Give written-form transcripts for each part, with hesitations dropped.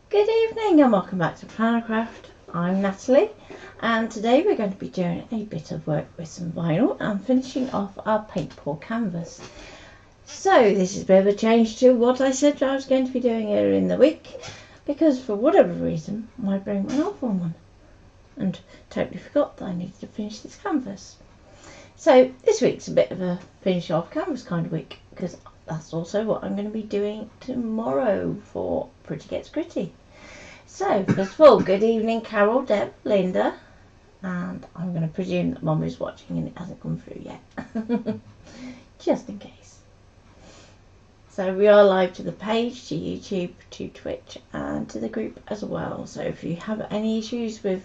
Good evening and welcome back to Plannercraft. I'm Natalie and today we're going to be doing a bit of work with some vinyl and finishing off our paint pour canvas. So this is a bit of a change to what I said I was going to be doing earlier in the week because for whatever reason my brain went off on one and totally forgot that I needed to finish this canvas. So this week's a bit of a finish off canvas kind of week because that's also what I'm going to be doing tomorrow for Pretty Gets Gritty. So, first of all, good evening, Carol, Deb, Linda, and I'm going to presume that Mum is watching and it hasn't come through yet, just in case. So we are live to the page, to YouTube, to Twitch, and to the group as well. So if you have any issues with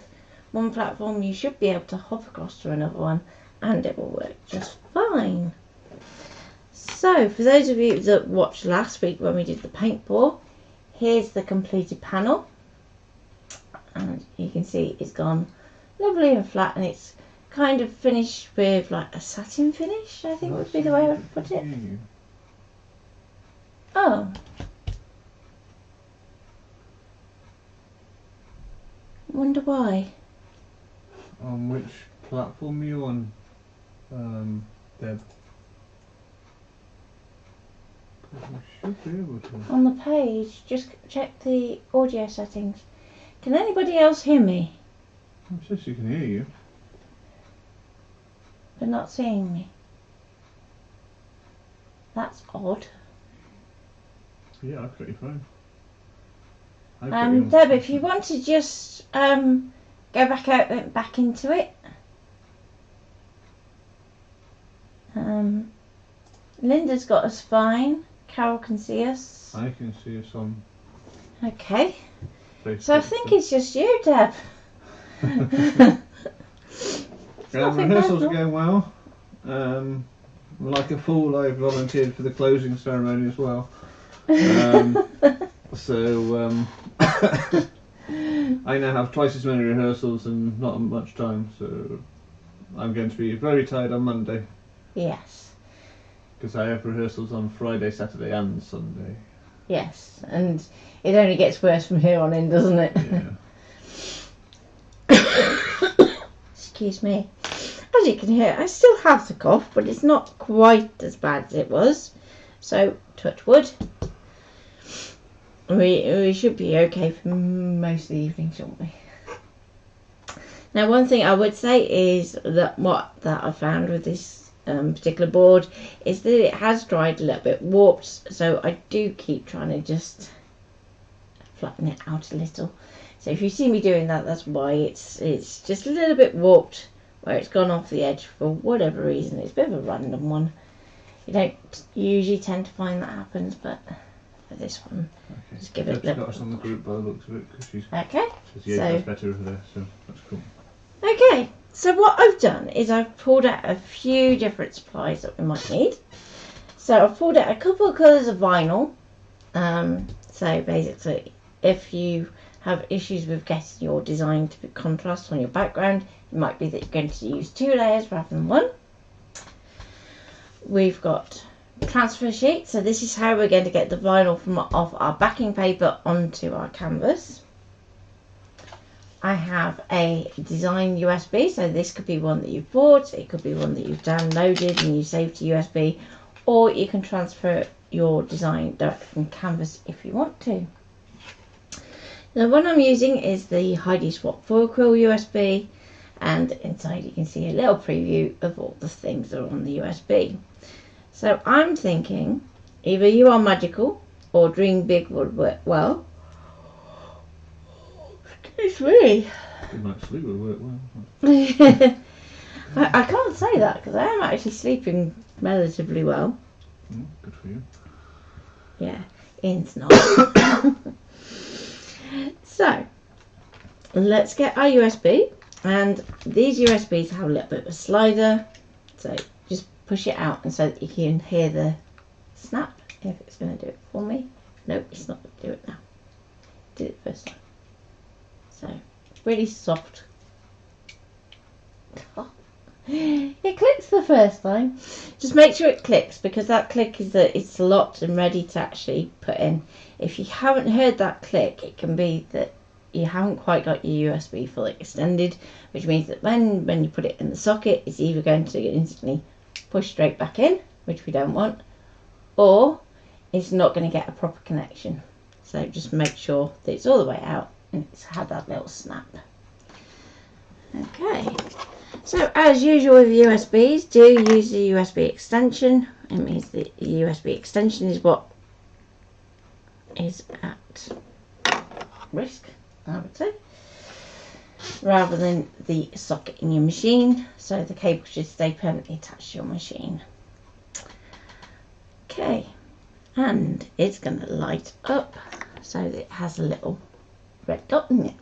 one platform, you should be able to hop across to another one, and it will work just fine. So, for those of you that watched last week when we did the paint pour, here's the completed panel. And you can see it's gone lovely and flat, and it's kind of finished with like a satin finish, I think would be the way I would put it. Oh. Wonder why. On which platform are you on, Deb? We should be able to. On the page, just check the audio settings. Can anybody else hear me? It says you can hear you. But not seeing me. That's odd. Yeah, I've got your phone. Deb, if you want to just go back out and back into it. Linda's got us fine. Carol can see us. I can see us on Okay. Facebook. So I think it's just you, Deb. Rehearsals are going well. Like a fool, I volunteered for the closing ceremony as well. So I now have twice as many rehearsals and not much time, so I'm going to be very tired on Monday. Yes. Because I have rehearsals on Friday, Saturday and Sunday. Yes, and it only gets worse from here on in, doesn't it? Yeah. Excuse me. As you can hear, I still have the cough, but it's not quite as bad as it was. So, touch wood. We should be okay for most of the evening, shouldn't we? Now, one thing I would say is that that I found with this particular board is that it has dried a little bit warped, so I do keep trying to just flatten it out a little. So if you see me doing that, that's why it's just a little bit warped where it's gone off the edge for whatever reason. It's a bit of a random one. You don't usually tend to find that happens, but for this one, Okay. just give it a little. Got us on the group by the looks of it because she's Okay. says, yeah, that's better over there, so that's cool. Okay, so what I've done is I've pulled out a few different supplies that we might need. So I've pulled out a couple of colours of vinyl. So basically, if you have issues with getting your design to be contrast on your background, it might be that you're going to use 2 layers rather than 1. We've got transfer sheet, so this is how we're going to get the vinyl from off our backing paper onto our canvas. I have a design USB, so this could be one that you've bought, it could be one that you've downloaded and you saved to USB, or you can transfer your design direct from canvas if you want to. The one I'm using is the Heidi Swap Foil Quill USB, and inside you can see a little preview of all the things that are on the USB. So I'm thinking either You Are Magical or Dream Big would work well. It's really. Good night's sleep would work well. I can't say that because I am actually sleeping relatively well. Good for you. Yeah, Ian's not. So, let's get our USB, and these USBs have a little bit of a slider, so just push it out and so that you can hear the snap if it's going to do it for me. Nope, it's not going to do it now. Did it first time. So, really soft. Oh, It clicks the first time. Just make sure it clicks, because that click is that it's locked and ready to actually put in. If you haven't heard that click, it can be that you haven't quite got your USB fully extended, which means that when you put it in the socket, it's either going to instantly push straight back in, which we don't want, or it's not going to get a proper connection. So just make sure that it's all the way out and it's had that little snap. Okay, so as usual with USBs, do use the USB extension. It means the USB extension is what is at risk, I would say, rather than the socket in your machine, so the cable should stay permanently attached to your machine. Okay, and it's going to light up so that it has a little red dot in it.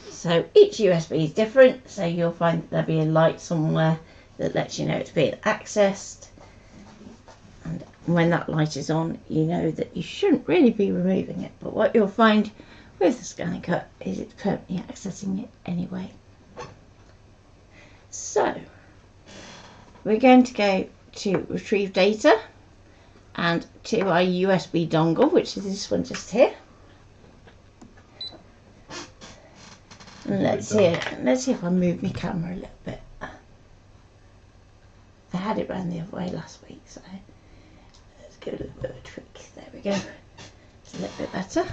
So each USB is different, so you'll find that there'll be a light somewhere that lets you know it's being accessed, and when that light is on, you know that you shouldn't really be removing it. But what you'll find with the scanning cut is it's permanently accessing it anyway. So we're going to go to retrieve data and to our USB dongle, which is this one just here. And let's see if I move my camera a little bit. I had it round the other way last week, so let's give it a little bit of a tweak. There we go. It's a little bit better.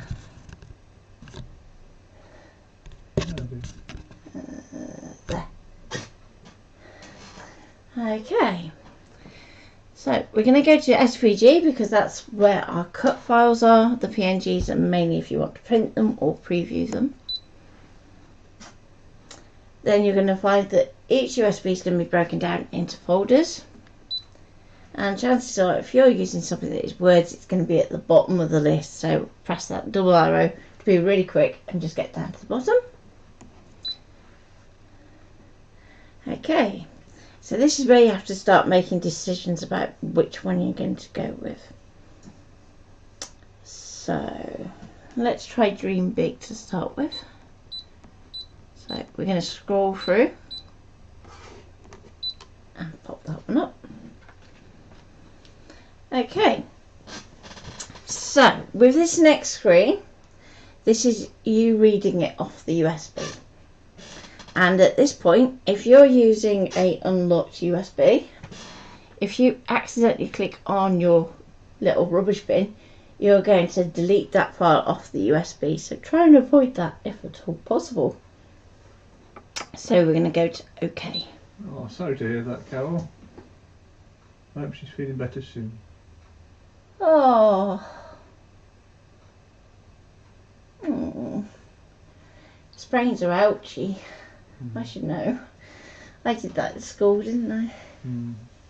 There. Okay. So we're going to go to SVG because that's where our cut files are. The PNGs are mainly if you want to print them or preview them. Then you're going to find that each USB is going to be broken down into folders. And chances are, if you're using something that is words, it's going to be at the bottom of the list. So press that double arrow to be really quick and just get down to the bottom. Okay, so this is where you have to start making decisions about which one you're going to go with. So let's try Dream Big to start with. So we're going to scroll through and pop that one up. Okay, so with this next screen, this is you reading it off the USB. And at this point, if you're using a unlocked USB, if you accidentally click on your little rubbish bin, you're going to delete that file off the USB. So try and avoid that if at all possible. So we're going to go to OK. Oh, sorry to hear that, Carol. I hope she's feeling better soon. Oh. Sprains are ouchy. I should know. I did that at school, didn't I?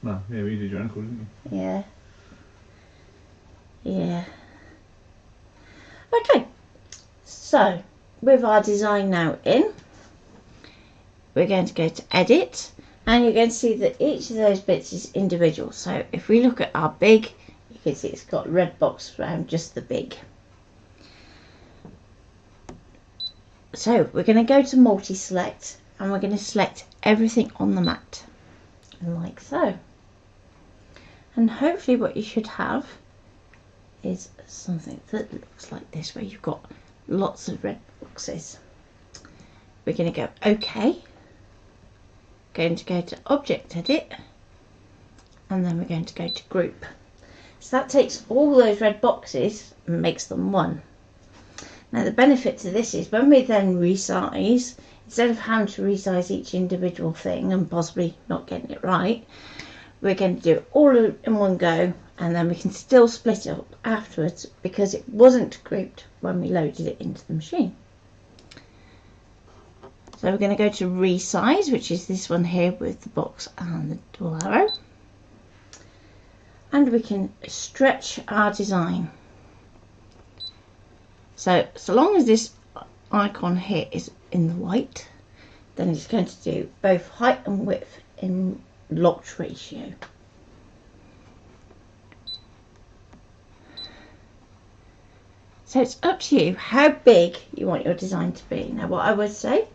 Well, yeah, you did your ankle, didn't you? Yeah. Yeah. Okay. So, with our design now in, we're going to go to Edit, and you're going to see that each of those bits is individual. So, if we look at our big, you can see it's got a red box around just the big. So we're going to go to multi-select and we're going to select everything on the mat, like so. And hopefully what you should have is something that looks like this, where you've got lots of red boxes. We're going to go OK, going to go to Object Edit, and then we're going to go to Group. So that takes all those red boxes and makes them one. Now the benefit to this is when we then resize, instead of having to resize each individual thing and possibly not getting it right, we're going to do it all in one go, and then we can still split it up afterwards because it wasn't grouped when we loaded it into the machine. So we're going to go to resize, which is this one here with the box and the dual arrow, and we can stretch our design. So long as this icon here is in the white, then it's going to do both height and width in locked ratio. So it's up to you how big you want your design to be. Now what I would say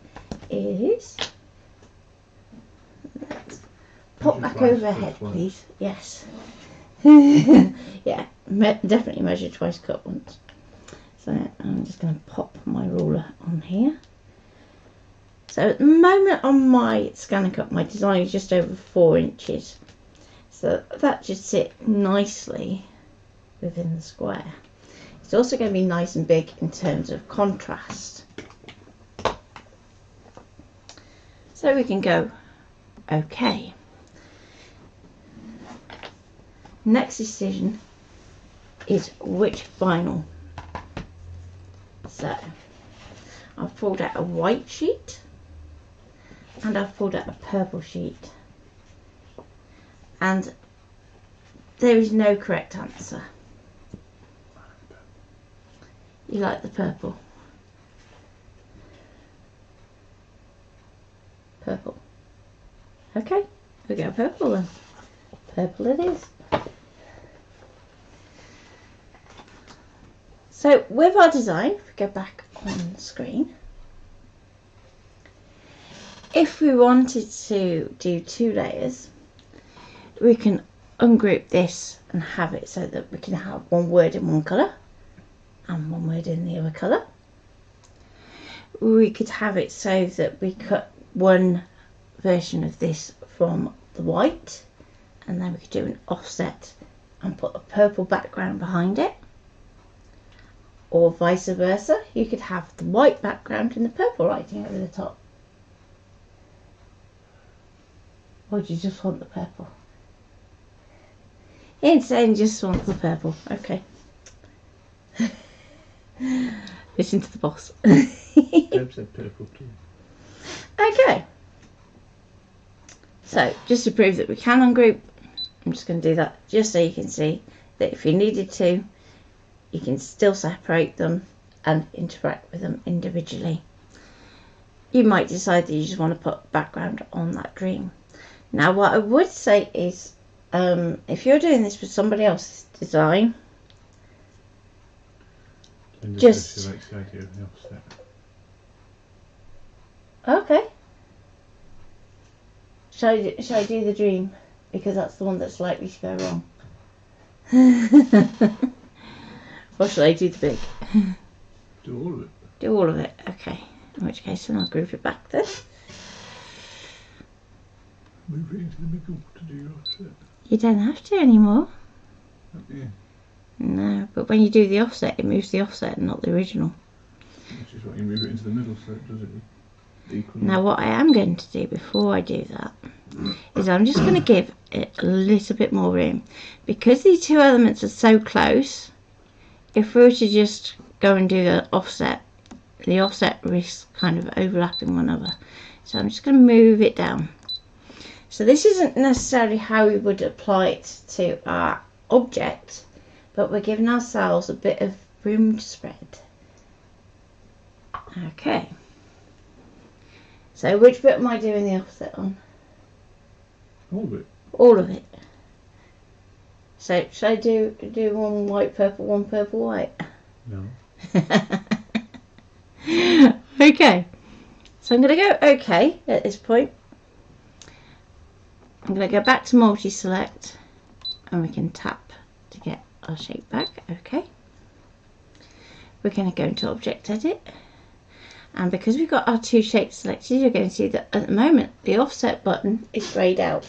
is pop back overhead, please. Yes. Yeah, definitely measure twice, cut once. So I'm just going to pop my ruler on here. So at the moment on my scanner cup, my design is just over 4 inches. So that should sit nicely within the square. It's also going to be nice and big in terms of contrast. So we can go OK. Next decision is which vinyl. So I've pulled out a white sheet and I've pulled out a purple sheet, and there is no correct answer. You like the purple? Purple. Okay, we go purple then. Purple it is. So with our design, if we go back on the screen, if we wanted to do 2 layers, we can ungroup this and have it so that we can have one word in one colour and one word in the other colour. We could have it so that we cut one version of this from the white, and then we could do an offset and put a purple background behind it. Or vice versa, you could have the white background and the purple writing over the top. Or do you just want the purple? Insane, just want the purple. Okay. Listen to the boss. Deb said purple too. Okay. So, just to prove that we can ungroup, I'm just going to do that just so you can see that if you needed to, you can still separate them and interact with them individually. You might decide that you just want to put background on that dream. Now what I would say is, if you're doing this with somebody else's design, just she likes the idea of the offset. Okay. Shall I do the dream? Because that's the one that's likely to go wrong. Or shall I do the big? Do all of it. Do all of it, okay. In which case then I'll group it back then. Move it into the middle to do your offset. You don't have to anymore. Yeah. No, but when you do the offset, it moves the offset and not the original. Which is why you move it into the middle so it does it equally. Now what I am going to do before I do that is I'm just going to give it a little bit more room. Because these two elements are so close, if we were to just go and do the offset risks kind of overlapping one another. So I'm just going to move it down. So this isn't necessarily how we would apply it to our object, but we're giving ourselves a bit of room to spread. Okay. So which bit am I doing the offset on? All of it. All of it. So should I do one white, purple, one purple, white? No. Okay. So I'm going to go OK at this point. I'm going to go back to multi-select and we can tap to get our shape back. OK. We're going to go into Object Edit. And because we've got our two shapes selected, you're going to see that at the moment the offset button is greyed out.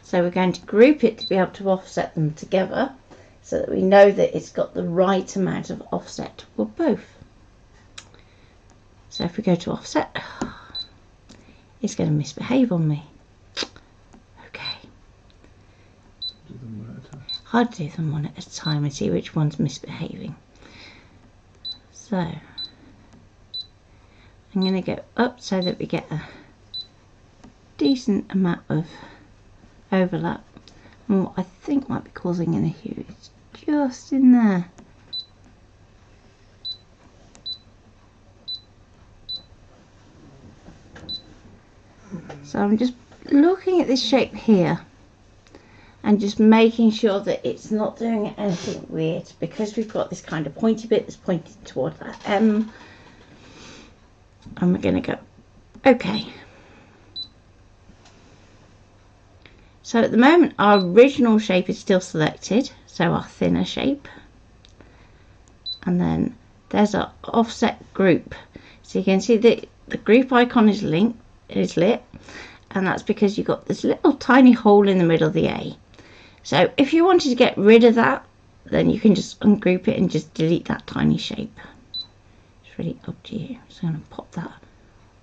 So we're going to group it to be able to offset them together so that we know that it's got the right amount of offset for both. So if we go to offset, it's going to misbehave on me. Okay. Do them one at a time. I'll do them one at a time and see which one's misbehaving. So I'm going to go up so that we get a decent amount of overlap. And what I think might be causing an issue is just in there. So I'm just looking at this shape here and just making sure that it's not doing anything weird, because we've got this kind of pointy bit that's pointing toward that M. And we're going to go OK. So at the moment our original shape is still selected, so our thinner shape, and then there's our offset group. So you can see that the group icon is lit, and that's because you've got this little tiny hole in the middle of the A. So if you wanted to get rid of that, then you can just ungroup it and just delete that tiny shape. It's really up to you. So I'm going to pop that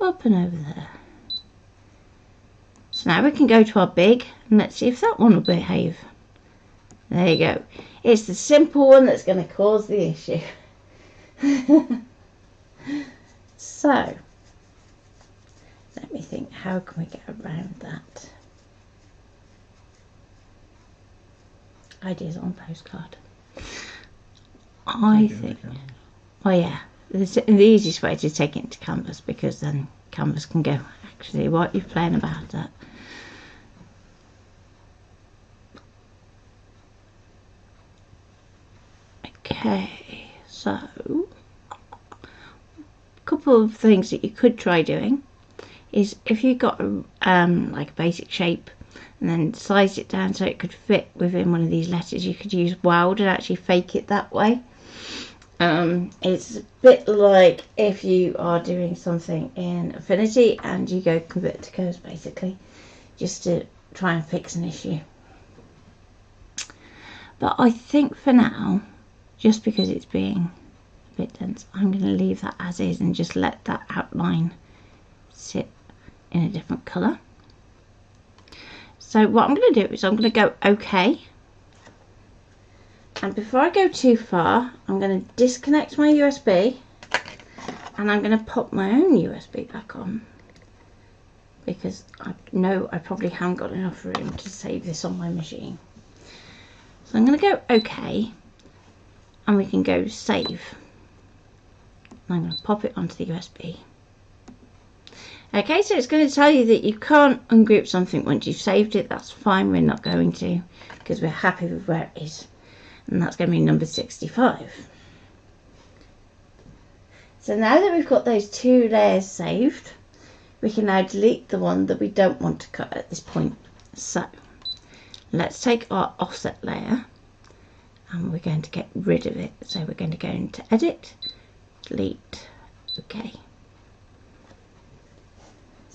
up and over there. So now we can go to our big, and let's see if that one will behave. There you go. It's the simple one that's going to cause the issue. So, let me think, how can we get around that? Ideas on postcard. I think, oh yeah, the easiest way to take it into Canvas, because then Canvas can go, actually, what are you playing about that? Okay, so a couple of things that you could try doing is, if you got like a basic shape and then size it down so it could fit within one of these letters, you could use Wild and actually fake it that way. It's a bit like if you are doing something in Affinity and you go convert to curves, basically, just to try and fix an issue. But I think for now, just because it's being a bit dense, I'm going to leave that as is and just let that outline sit in a different colour. So what I'm going to do is I'm going to go OK. And before I go too far, I'm going to disconnect my USB and I'm going to pop my own USB back on, because I know I probably haven't got enough room to save this on my machine. So I'm going to go OK, and we can go Save. And I'm going to pop it onto the USB. Okay, so it's going to tell you that you can't ungroup something once you've saved it. That's fine, we're not going to, because we're happy with where it is. And that's going to be number 65. So now that we've got those two layers saved, we can now delete the one that we don't want to cut at this point. So let's take our offset layer and we're going to get rid of it. So we're going to go into Edit, Delete, OK.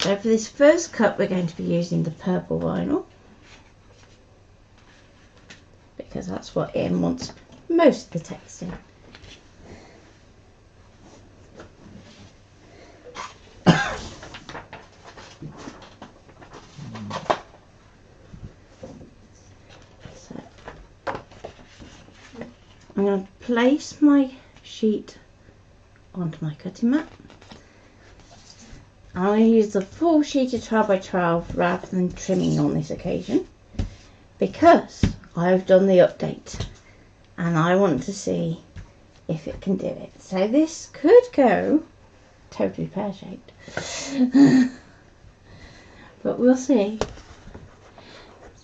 So for this first cut, we're going to be using the purple vinyl, because that's what Ian wants most of the text in. So I'm going to place my sheet onto my cutting mat. I'm going to use the full sheet of 12 by 12 rather than trimming on this occasion, because I've done the update and I want to see if it can do it. So this could go totally pear-shaped, but we'll see.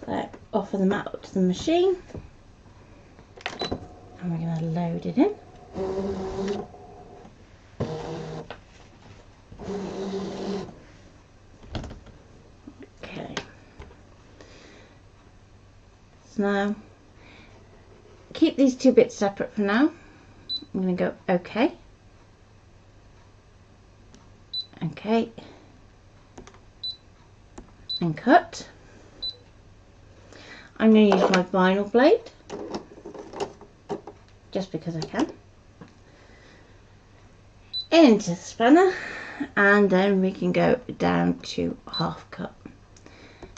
So offer the mat up to the machine and we're going to load it in. Okay. So now, keep these two bits separate for now. I'm going to go OK. OK. And cut. I'm going to use my vinyl blade, just because I can, into the spanner, and then we can go down to half cut.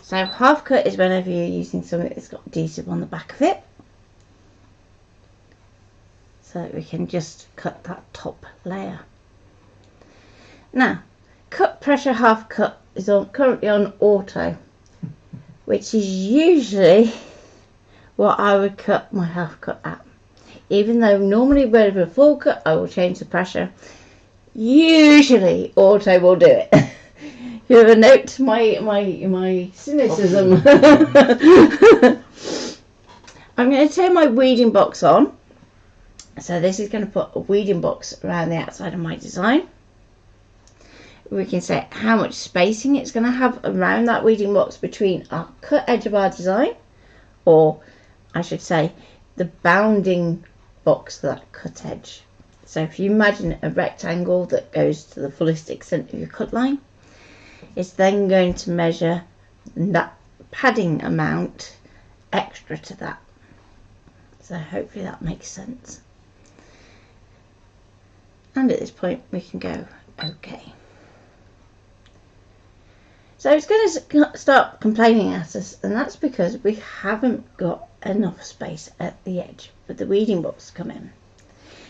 So half cut is whenever you're using something that's got adhesive on the back of it, so that we can just cut that top layer. Now, cut pressure half cut is currently on auto, which is usually what I would cut my half cut at. Even though normally with a full cut I will change the pressure, usually auto will do it. You ever note my cynicism? I'm going to turn my weeding box on. So this is going to put a weeding box around the outside of my design. we can set how much spacing it's going to have around that weeding box between our cut edge of our design, or I should say the bounding box to that cut edge. So if you imagine a rectangle that goes to the fullest extent of your cut line, it's then going to measure that padding amount extra to that. So hopefully that makes sense. And at this point we can go OK. So it's going to start complaining at us, and that's because we haven't got enough space at the edge for the weeding box to come in.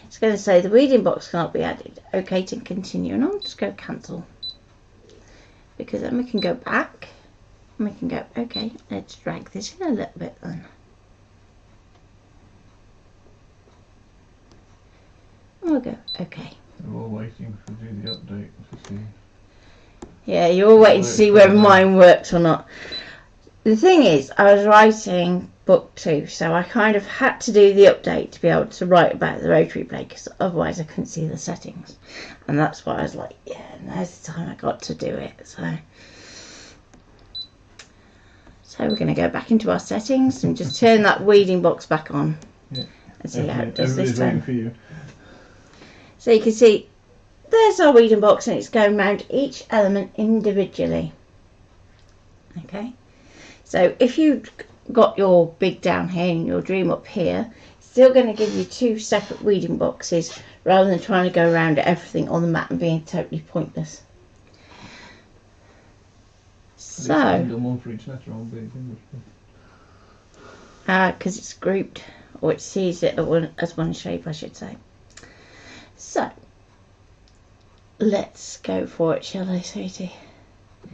It's going to say the weeding box cannot be added. OK to continue, and I'll just go cancel, because then we can go back and we can go OK, let's drag this in a little bit then. And we'll go OK. We're all waiting to do the update to see. Yeah, you're all waiting to see whether mine works or not. The thing is, I was writing book 2, so I kind of had to do the update to be able to write about the rotary blade, because otherwise I couldn't see the settings. And that's why I was like, yeah, now's the time I got to do it. So we're going to go back into our settings and just turn that weeding box back on. Yeah. And see how it does this time. For you. So you can see there's our weeding box, and it's going around each element individually. Okay, so if you got your big down here and your dream up here, it's still going to give you 2 separate weeding boxes rather than trying to go around everything on the mat and being totally pointless. So one for each letter on big, because it's grouped, or it sees it as one shape, I should say. So let's go for it, shall I, sweetie?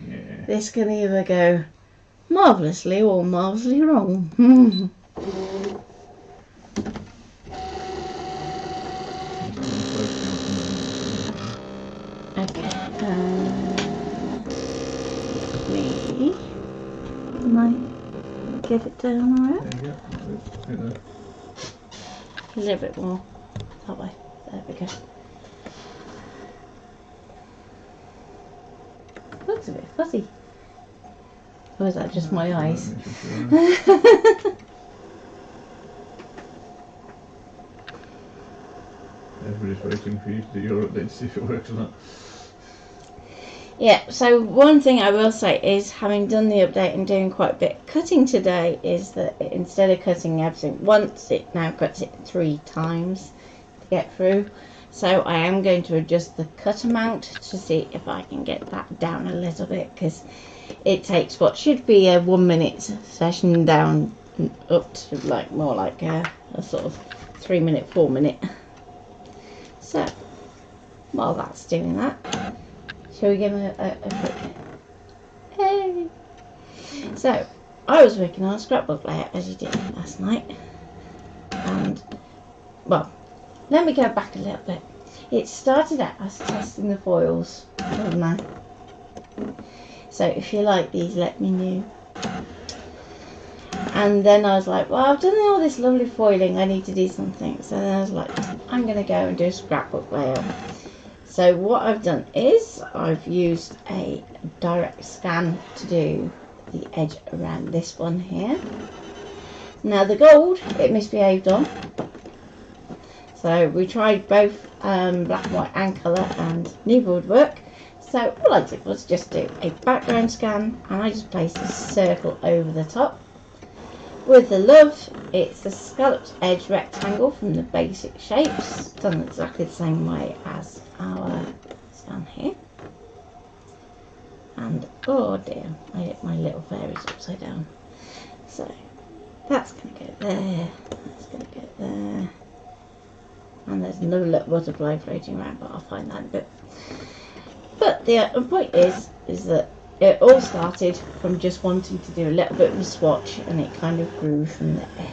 Yeah. This can either go marvellously or marvellously wrong. Okay. Can I get it down alright? A little bit more that way. There we go. Looks a bit fuzzy. Or is that just my eyes? Everybody's waiting for you to do your update to see if it works or not. Yeah, so one thing I will say is, having done the update and doing quite a bit cutting today, is that instead of cutting everything once, it now cuts it 3 times to get through. So I am going to adjust the cut amount to see if I can get that down a little bit, because it takes what should be a 1 minute session down up to like more like a sort of 3 minute, 4 minute. So while that's doing that, shall we give him a quick hey? So I was working on a scrapbook layout as you did last night, and well, let me go back a little bit. It started out as testing the foils, wasn't I? So if you like these, let me know. And then I was like, well, I've done all this lovely foiling, I need to do something. So then I was like, I'm going to go and do a scrapbook layout. So what I've done is I've used a direct scan to do the edge around this one here. Now the gold, it misbehaved on. So we tried both black and white and colour, and neither would work. So all I did was just do a background scan, and I just placed a circle over the top. With the love, it's a scalloped edge rectangle from the basic shapes, done exactly the same way as our scan here. And oh dear, I hit my little fairies upside down. So that's going to go there, that's going to go there. And there's another little butterfly floating around, but I'll find that in a bit. But the point is that it all started from just wanting to do a little bit of a swatch, and it kind of grew from there.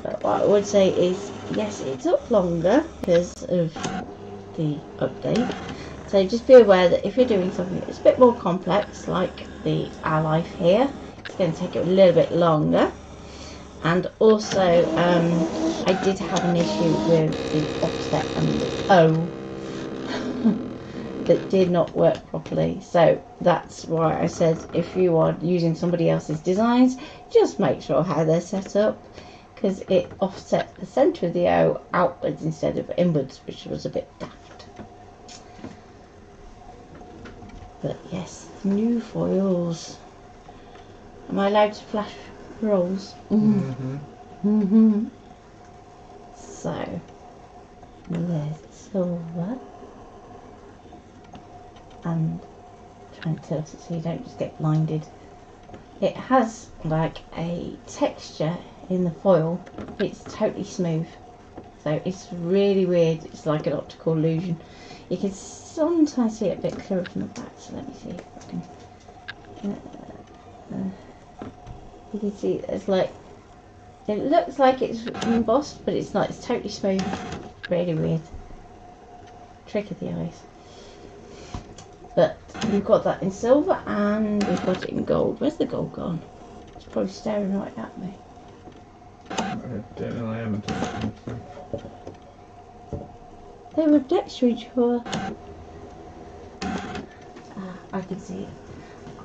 But what I would say is, yes, it took longer because of the update. So just be aware that if you're doing something that's a bit more complex, like our life here, it's going to take it a little bit longer. And also, I did have an issue with the offset and the O. that did not work properly. So that's why I said if you are using somebody else's designs, just make sure how they're set up, because it offset the centre of the O outwards instead of inwards, which was a bit daft. But yes, new foils. Am I allowed to flash rolls? So there's silver and trying to tilt it so you don't just get blinded. It has like a texture in the foil. It's totally smooth, so it's really weird. It's like an optical illusion. You can sometimes see it a bit clearer from the back, so let me see if I can you can see it's like, it looks like it's embossed, but it's not. It's totally smooth. Really weird. Trick of the eyes. But we've got that in silver and we've got it in gold. Where's the gold gone? It's probably staring right at me. I don't know, I haven't. They were next to each other. I can see it.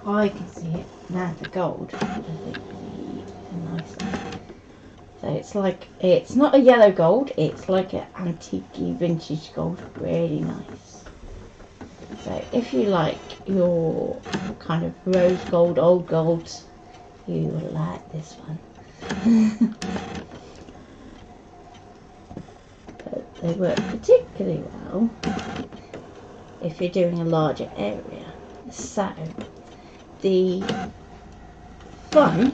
I can see it. Now the gold. I think nice. So it's like, it's not a yellow gold, it's like an antique vintage gold. Really nice. So if you like your kind of rose gold, old golds, you will like this one. But they work particularly well if you're doing a larger area. So the fun,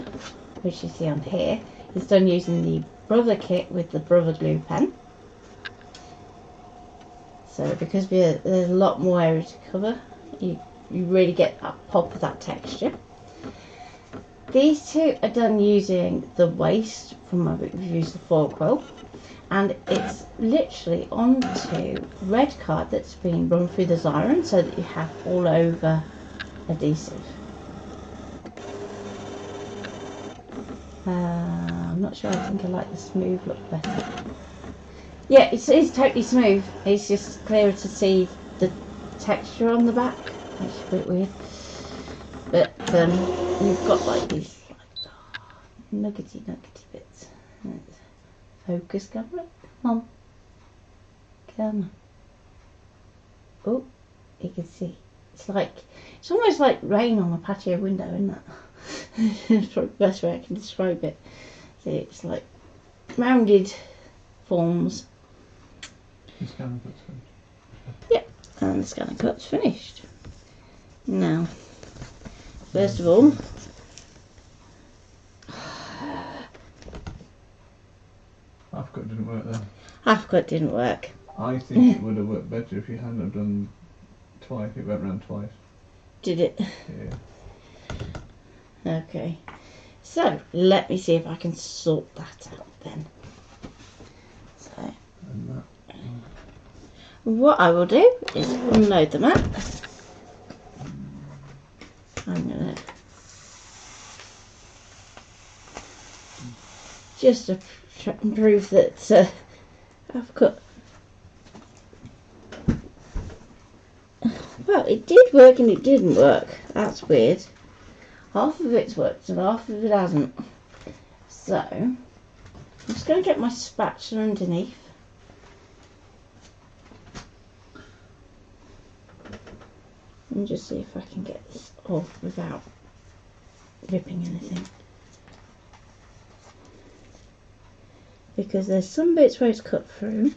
which you see on here, is done using the Brother kit with the Brother glue pen. So because there's a lot more area to cover, you really get that pop of that texture. These two are done using the waste from my reviews of foil quill, and it's literally onto red card that's been run through the Xyron so that you have all over adhesive. I'm not sure, I think I like the smooth look better. Yeah, it's totally smooth. It's just clearer to see the texture on the back. That's a bit weird. But you've got like these nuggety bits. Focus camera. Come on. Come on. Oh, you can see. It's almost like rain on a patio window, isn't it? That's probably the best way I can describe it. See, it's like rounded forms. The scanner cut's finished. Yep, and the scanner cut's finished. Now, first of all, Half cut didn't work then. half cut didn't work. I think it would have worked better if you hadn't have done twice. It went round twice. Did it? Yeah. Okay. So, let me see if I can sort that out then. So, And that. what I will do is unload the mat. I'm going to just to prove that I've cut. Well, it did work and it didn't work. That's weird. Half of it's worked and half of it hasn't. So, I'm just going to get my spatula underneath. And just see if I can get this off without ripping anything. Because there's some bits where it's cut through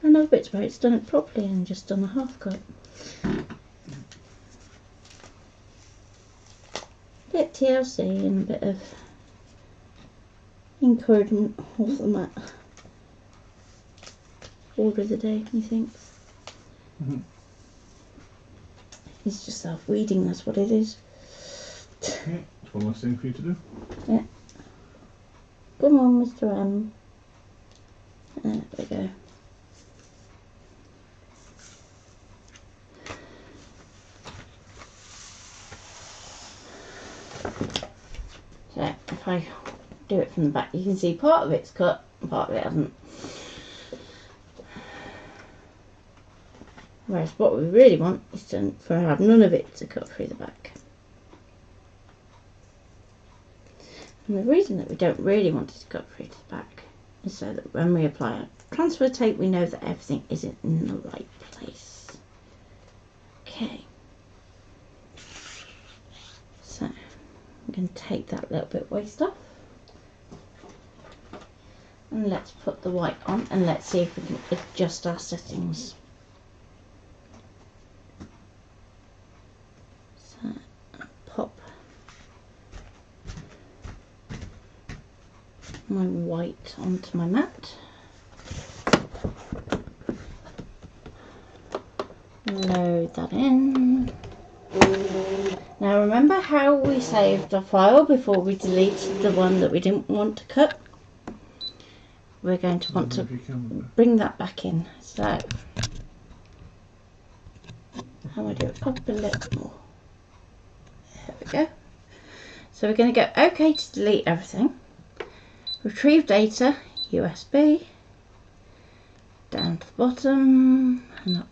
and other bits where it's done it properly and just done a half cut. Bit TLC and a bit of encouragement off the mat. Order of the day, methinks. Mm-hmm. It's just self-weeding, that's what it is. Yeah, it's one less thing for you to do. Yeah. Come on, Mr. M. There we go. So, if I do it from the back, you can see part of it's cut and part of it hasn't. Whereas what we really want is for have none of it to cut through the back. And the reason that we don't really want it to cut through to the back is so that when we apply a transfer tape, we know that everything is in the right place. Okay. So I'm going to take that little bit of waste off. And let's put the white on and let's see if we can adjust our settings. So pop my white onto my mat. Load that in. Now remember how we saved our file before we deleted the one that we didn't want to cut? We're going to want to bring that back in. So how do I do it? Up a little more. There we go. So we're going to go OK to delete everything. Retrieve data, USB, down to the bottom and up.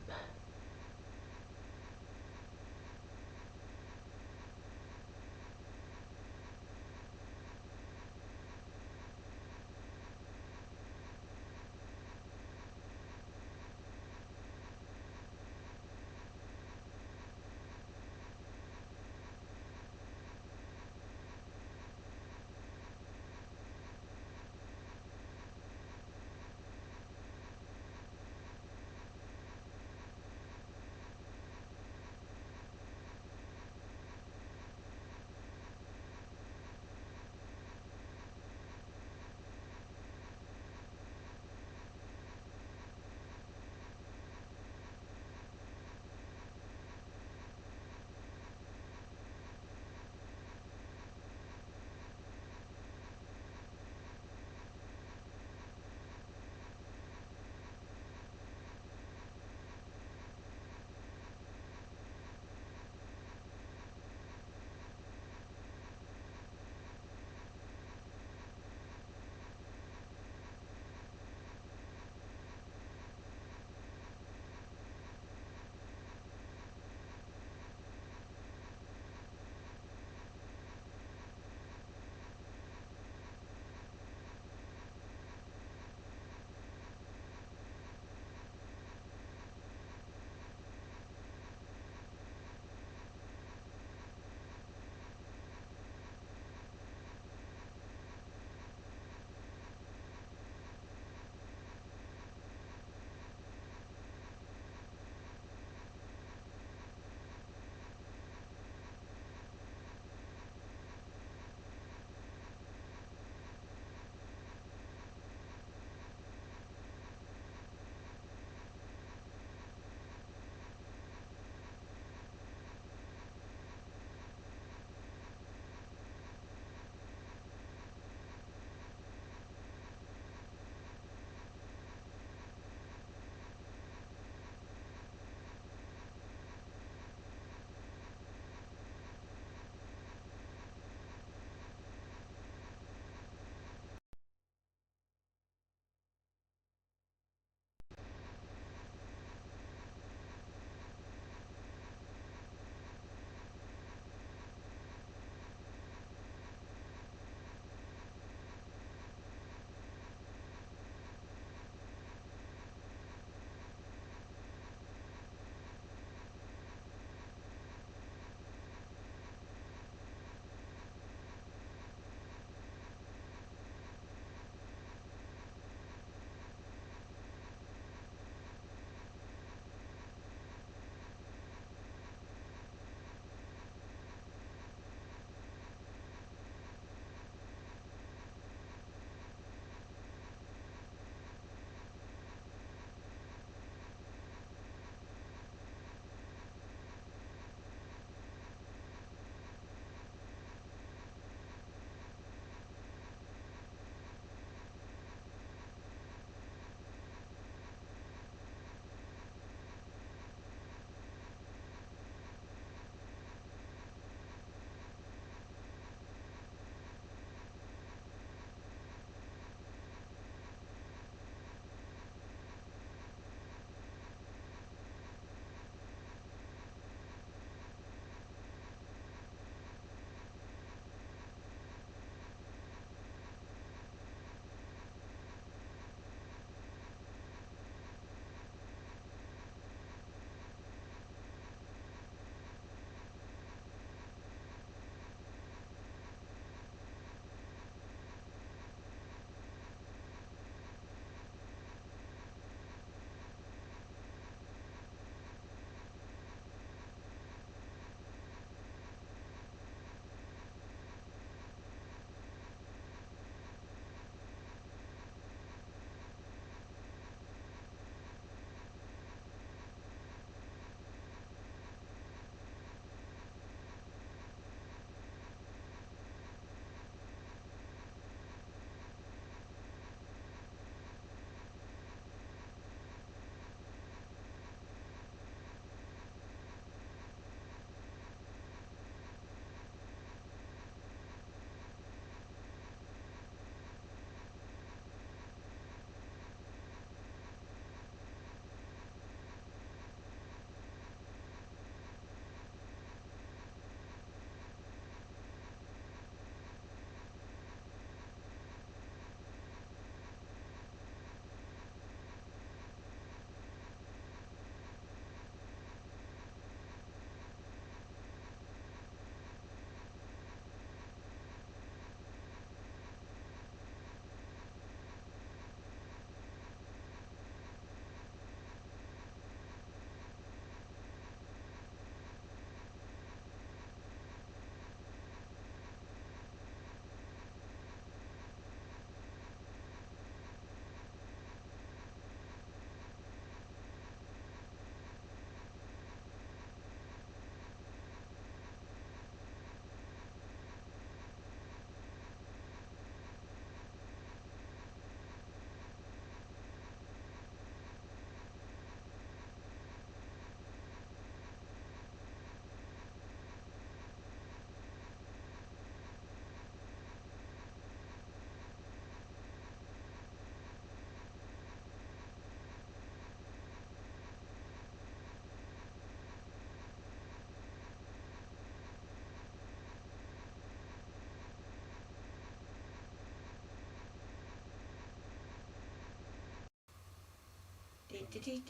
Can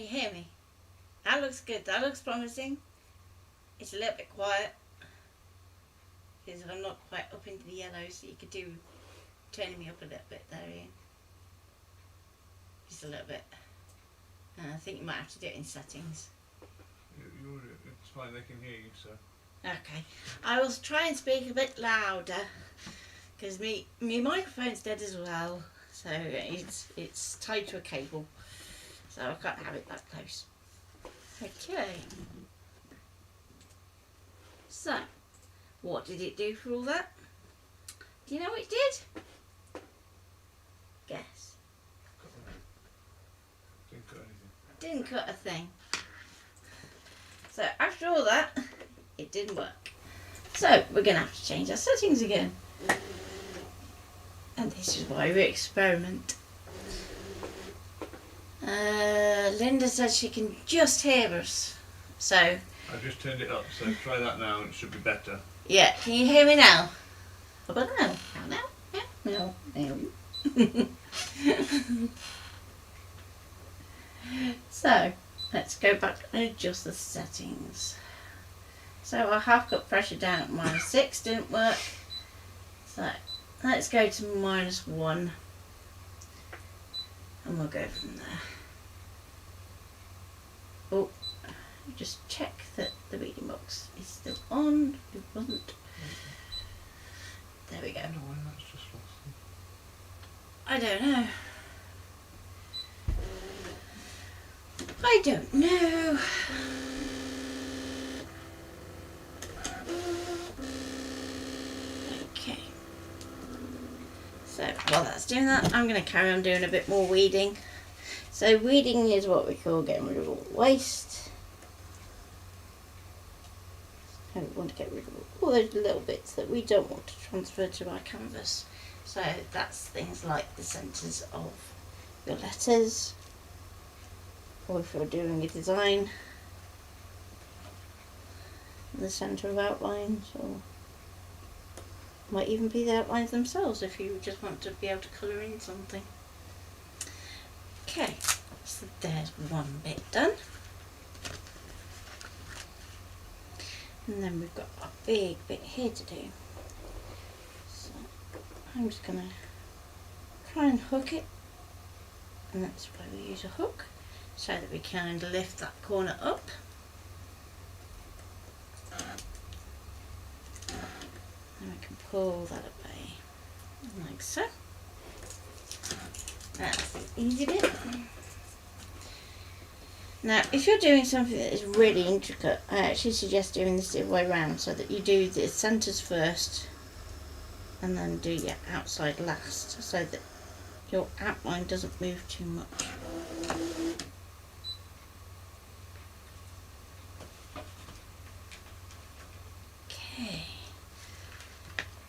you hear me? That looks good. That looks promising. It's a little bit quiet because I'm not quite up into the yellow, so you could do turning me up a little bit there, Ian. Just a little bit. I think you might have to do it in settings. It's fine, they can hear you, so. Okay. I will try and speak a bit louder because my microphone's dead as well, so it's tied to a cable, so I can't have it that close. Okay. So, what did it do for all that? Do you know what it did? Guess. Didn't cut anything. Didn't cut a thing. So after all that, it didn't work. So we're going to have to change our settings again. And this is why we experiment. Linda said she can just hear us. So I've just turned it up, so try that now and it should be better. yeah, can you hear me now? How about now? Now? No. So let's go back and adjust the settings. So our half cup pressure down at -6 didn't work. So let's go to -1 and we'll go from there. Oh, just check that the reading box is still on. It wasn't. There we go. I don't know why that's just lost. I don't know. I don't know. Okay. So while that's doing that, I'm going to carry on doing a bit more weeding. So weeding is what we call getting rid of all the waste. And we want to get rid of all those little bits that we don't want to transfer to our canvas. So that's things like the centres of your letters, or if you're doing a design, the centre of outlines, or might even be the outlines themselves if you just want to be able to colour in something. Okay, so there's one bit done. And then we've got a big bit here to do. So I'm just going to try and hook it, and that's why we use a hook, so that we can lift that corner up. And we can pull that away, like so. That's the easy bit. Now, if you're doing something that is really intricate, I actually suggest doing this the other way around, so that you do the centres first and then do your outside last, so that your outline doesn't move too much. Okay,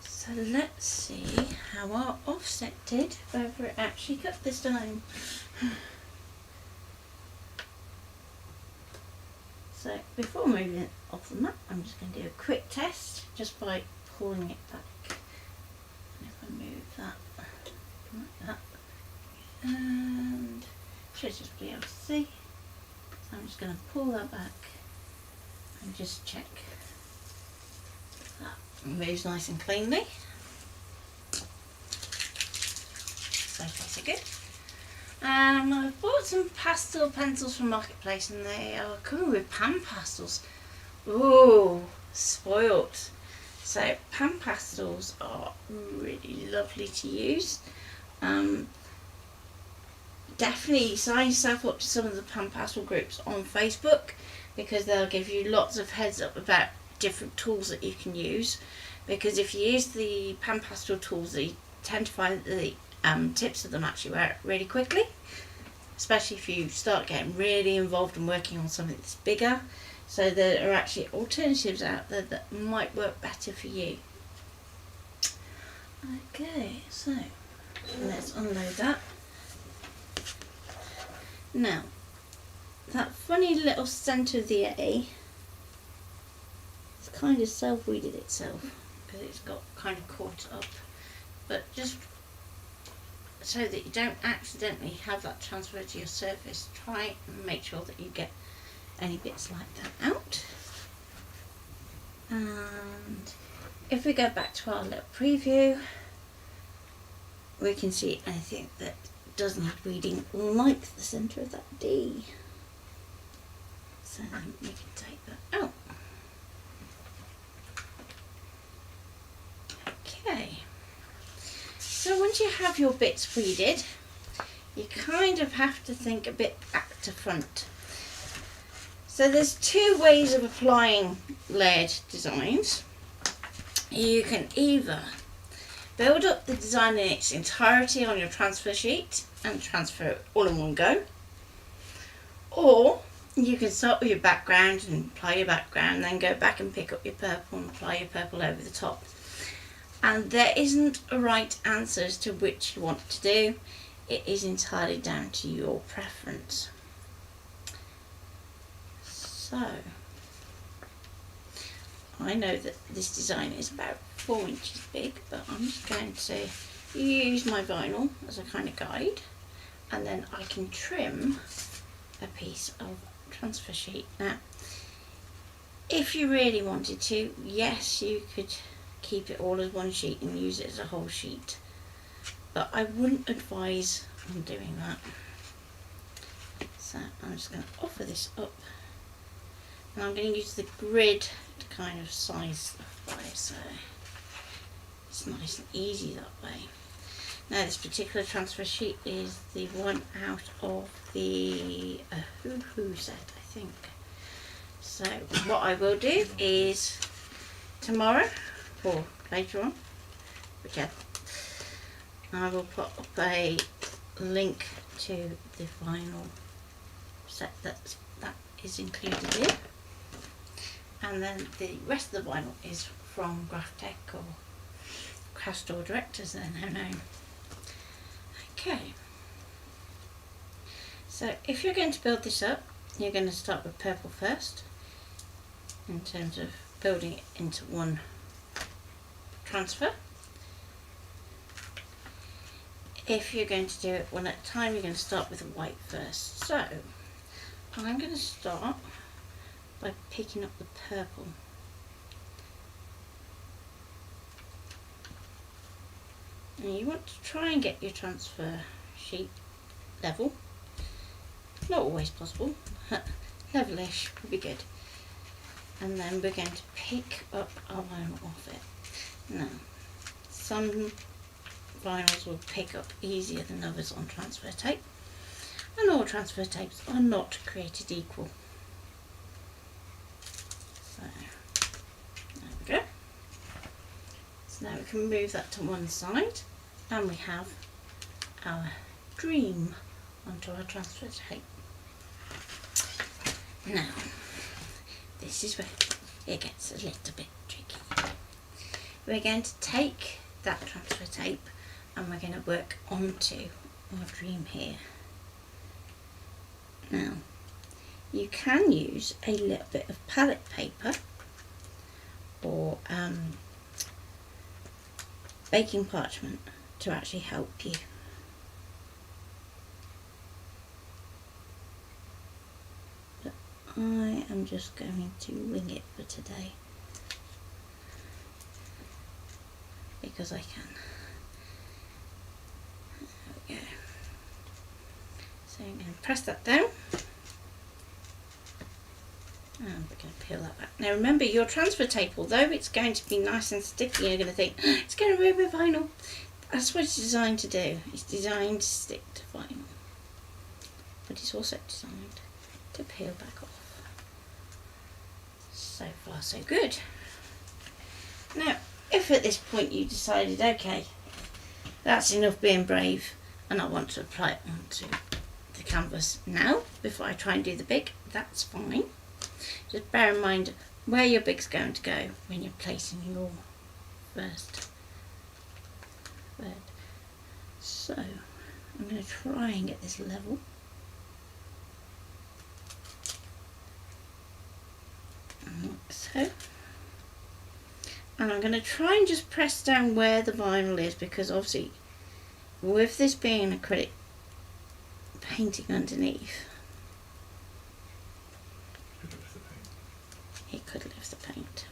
so let's see how our offset did, whether it actually cut this time. So before moving it off the map, I'm just going to do a quick test just by pulling it back. And if I move that like that, and should just be able to see. So I'm just going to pull that back and just check that moves nice and cleanly. So far so good. I've bought some pastel pencils from Marketplace, and they are coming with pan pastels. Ooh, spoilt. So pan pastels are really lovely to use. Definitely sign yourself up to some of the pan pastel groups on Facebook, because they'll give you lots of heads up about different tools that you can use. Because if you use the pan pastel tools, you tend to find that the tips of them actually wear out really quickly, especially if you start getting really involved and working on something that's bigger. So there are actually alternatives out there that might work better for you. Okay, so let's unload that. Now, that funny little centre of the A, it's kind of self-weeded itself because it's got kind of caught up, but just so that you don't accidentally have that transfer to your surface, try and make sure that you get any bits like that out. And if we go back to our little preview, we can see anything that does need weeding, like the centre of that D. So then we can take that out. Okay. So once you have your bits weeded, you kind of have to think a bit back to front. So there's two ways of applying layered designs. You can either build up the design in its entirety on your transfer sheet and transfer it all in one go, or you can start with your background and apply your background, then go back and pick up your purple and apply your purple over the top. And there isn't a right answer as to which you want to do. It is entirely down to your preference. So, I know that this design is about 4 inches big, but I'm just going to use my vinyl as a kind of guide, and then I can trim a piece of transfer sheet. Now, if you really wanted to, yes, you could keep it all as one sheet and use it as a whole sheet, but I wouldn't advise on doing that. So I'm just going to offer this up, and I'm going to use the grid to kind of size stuff by, so it's nice and easy that way. Now this particular transfer sheet is the one out of the Hoo set, I think. So what I will do is tomorrow, or later on, whichever, I will put up a link to the vinyl set that is included here, and then the rest of the vinyl is from Graphtec or Craftstore Direct as they're now known. Okay, so if you're going to build this up, you're going to start with purple first in terms of building it into one transfer. If you're going to do it one at a time, you're going to start with the white first. So I'm going to start by picking up the purple. And you want to try and get your transfer sheet level. Not always possible, but level-ish would be good. And then we're going to pick up our vinyl off it. Now, some vinyls will pick up easier than others on transfer tape, and all transfer tapes are not created equal. So, there we go. So now we can move that to one side, and we have our dream onto our transfer tape. Now, this is where it gets a little bit tricky. We're going to take that transfer tape and we're going to work onto our dream here. Now, you can use a little bit of palette paper or baking parchment to actually help you. But I am just going to wing it for today because I can. There we go. So I'm going to press that down. And we're going to peel that back. Now remember, your transfer tape, although it's going to be nice and sticky, you're going to think, it's going to ruin my vinyl. That's what it's designed to do. It's designed to stick to vinyl. But it's also designed to peel back off. So far so good. Now, if at this point you decided, okay, that's enough being brave and I want to apply it onto the canvas now, before I try and do the big, that's fine. Just bear in mind where your big's going to go when you're placing your first thread. So I'm going to try and get this level. Like so. And I'm going to try and just press down where the vinyl is, because obviously with this being acrylic painting underneath, it could lift the paint,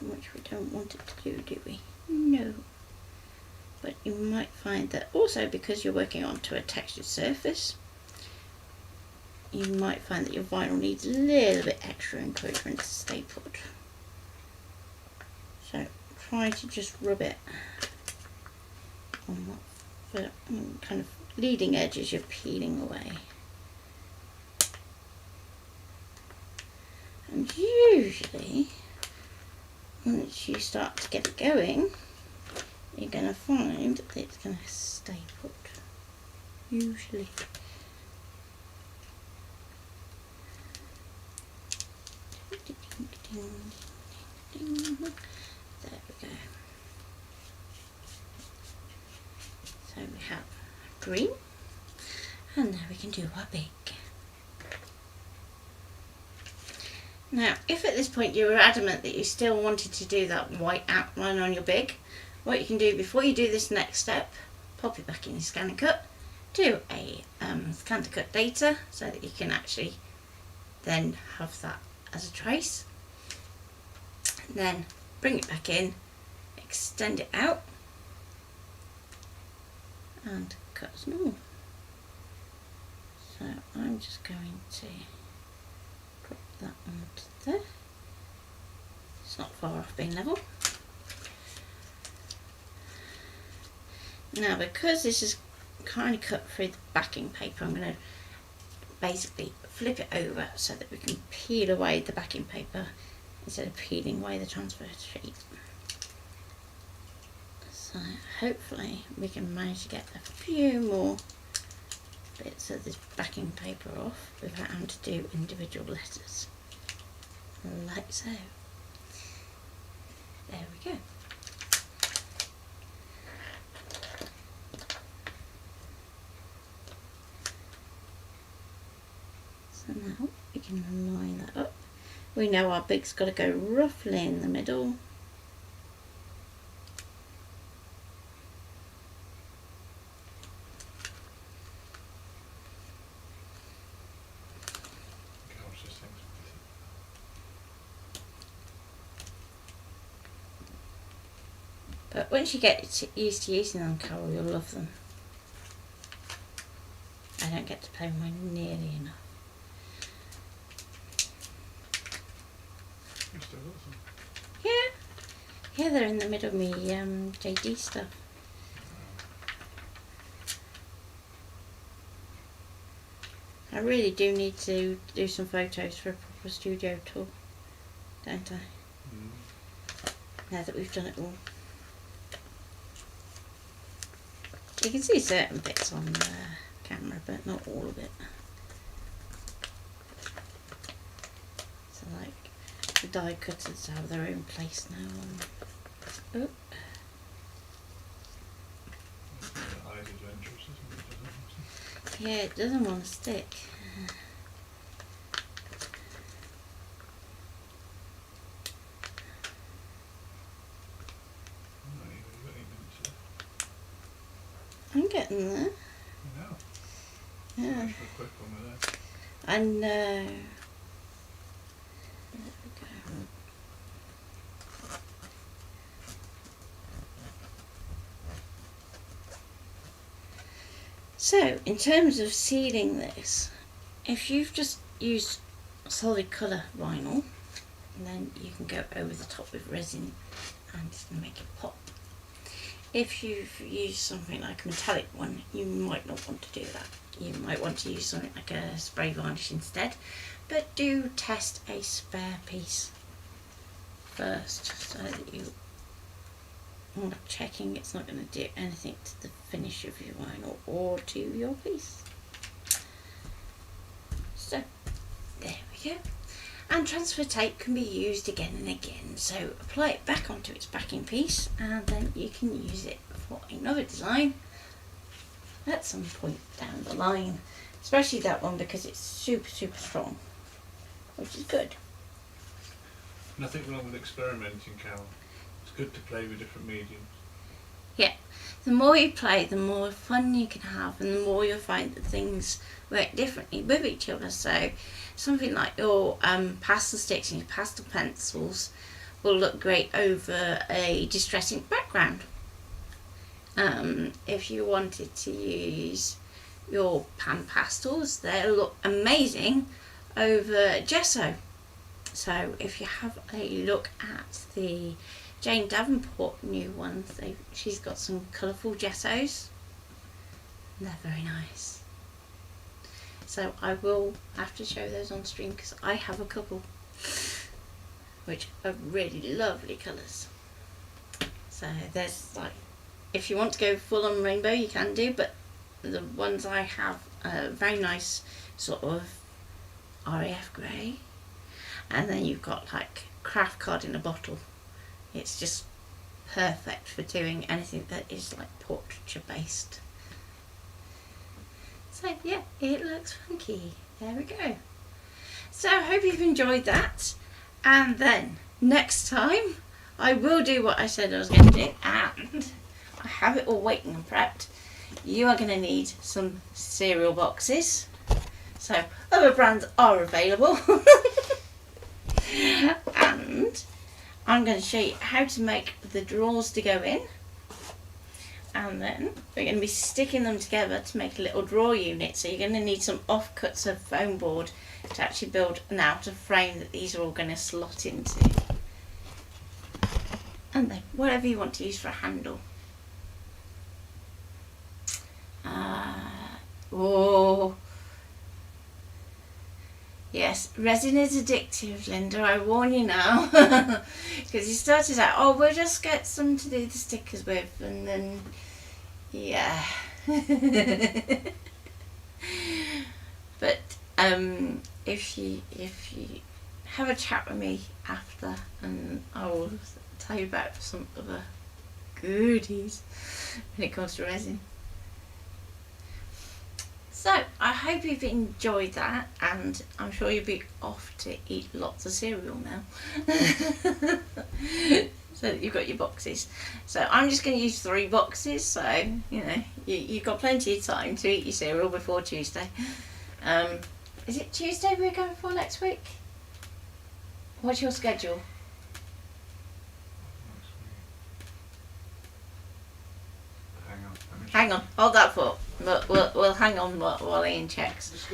which we don't want it to do we? No. But you might find that also, because you're working onto a textured surface, you might find that your vinyl needs a little bit extra encouragement to stay put. So try to just rub it on the kind of leading edge as you're peeling away. And usually, once you start to get it going, you're going to find that it's going to stay put. Usually. There we go. So we have green, and now we can do our big. Now, if at this point you were adamant that you still wanted to do that white outline on your big, what you can do before you do this next step, pop it back in your scan and cut, do a scan to cut data so that you can actually then have that as a trace. Then bring it back in, extend it out, and cut as normal. So I'm just going to drop that onto there. It's not far off being level. Now, because this is kind of cut through the backing paper, I'm going to basically flip it over so that we can peel away the backing paper instead of peeling away the transfer sheet. So hopefully we can manage to get a few more bits of this backing paper off without having to do individual letters, like so. There we go. So now we can line that up. We know our big's got to go roughly in the middle. But once you get used to using them, Carol, you'll love them. I don't get to play with mine nearly enough. Yeah, they're in the middle of me JD stuff. I really do need to do some photos for a proper studio tour, don't I? Now that we've done it all. You can see certain bits on the camera, but not all of it. So like the die cutters have their own place now. Oh. Yeah, it doesn't want to stick. I'm getting there. Yeah. I know. There we go. So, in terms of sealing this, if you've just used solid colour vinyl, then you can go over the top with resin and it's going to make it pop. If you've used something like a metallic one, you might not want to do that. You might want to use something like a spray varnish instead, but do test a spare piece first so that you are checking it's not going to do anything to the finish of your vinyl or to your piece. So there we go. And transfer tape can be used again and again, so apply it back onto its backing piece and then you can use it for another design at some point down the line, especially that one because it's super strong, which is good. Nothing wrong with experimenting, Carol. It's good to play with different mediums. Yeah, the more you play, the more fun you can have, and the more you'll find that things work differently with each other. So something like your pastel sticks and your pastel pencils will look great over a distress ink background. If you wanted to use your pan pastels, they'll look amazing over gesso. So if you have a look at the Jane Davenport new ones, she's got some colourful gessos. They're very nice. So I will have to show those on stream because I have a couple which are really lovely colours. So there's like, if you want to go full on rainbow you can do, but the ones I have are very nice sort of RAF grey, and then you've got like craft card in a bottle. It's just perfect for doing anything that is like portraiture based. So yeah, it looks funky. There we go. So I hope you've enjoyed that, and then next time I will do what I said I was going to do, and I have it all waiting and prepped. You are going to need some cereal boxes. So other brands are available. And I'm going to show you how to make the drawers to go in. And then we're going to be sticking them together to make a little drawer unit. So you're going to need some offcuts of foam board to actually build an outer frame that these are all going to slot into. And then whatever you want to use for a handle. Oh, yes, resin is addictive, Linda, I warn you now. Because you started out, oh, we'll just get some to do the stickers with, and then, yeah. But if you have a chat with me after, and I will tell you about some other goodies when it comes to resin. So I hope you've enjoyed that, and I'm sure you'll be off to eat lots of cereal now. So you've got your boxes. So I'm just going to use 3 boxes, so you know you've got plenty of time to eat your cereal before Tuesday. Is it Tuesday we're going for next week? What's your schedule? Hang on, hold that thought. We'll hang on while Ian checks.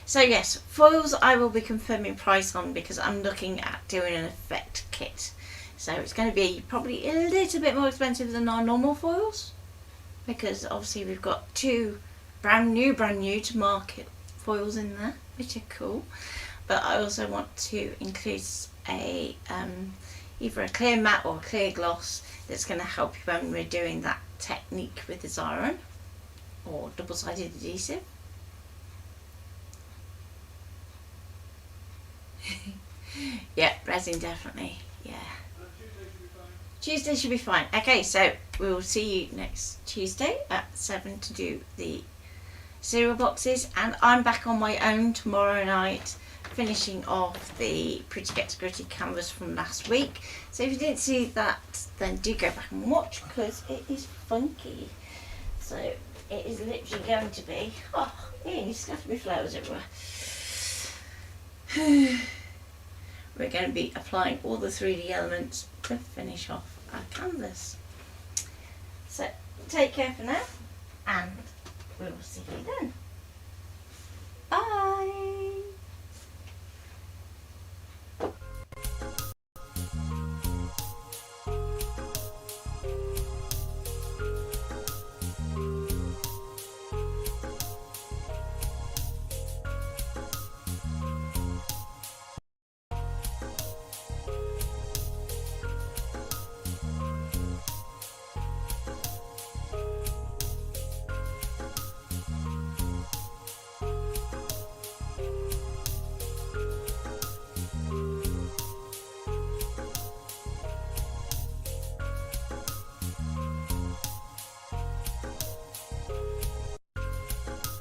So yes, foils I will be confirming price on because I'm looking at doing an effect kit. So it's going to be probably a little bit more expensive than our normal foils, because obviously we've got 2 brand new to market foils in there, which are cool. But I also want to include a either a clear matte or a clear gloss that's going to help you when we're doing that technique with the Xyron or double-sided adhesive. Yeah, resin definitely, yeah. Tuesday should be fine. Okay, so we will see you next Tuesday at 7 to do the cereal boxes, and I'm back on my own tomorrow night finishing off the Pretty Gets Gritty canvas from last week. So if you didn't see that, then do go back and watch because it is funky. So it is literally going to be, oh, Ian, you scatter me flowers everywhere. We're going to be applying all the 3D elements to finish off our canvas. So take care for now, and we'll see you then.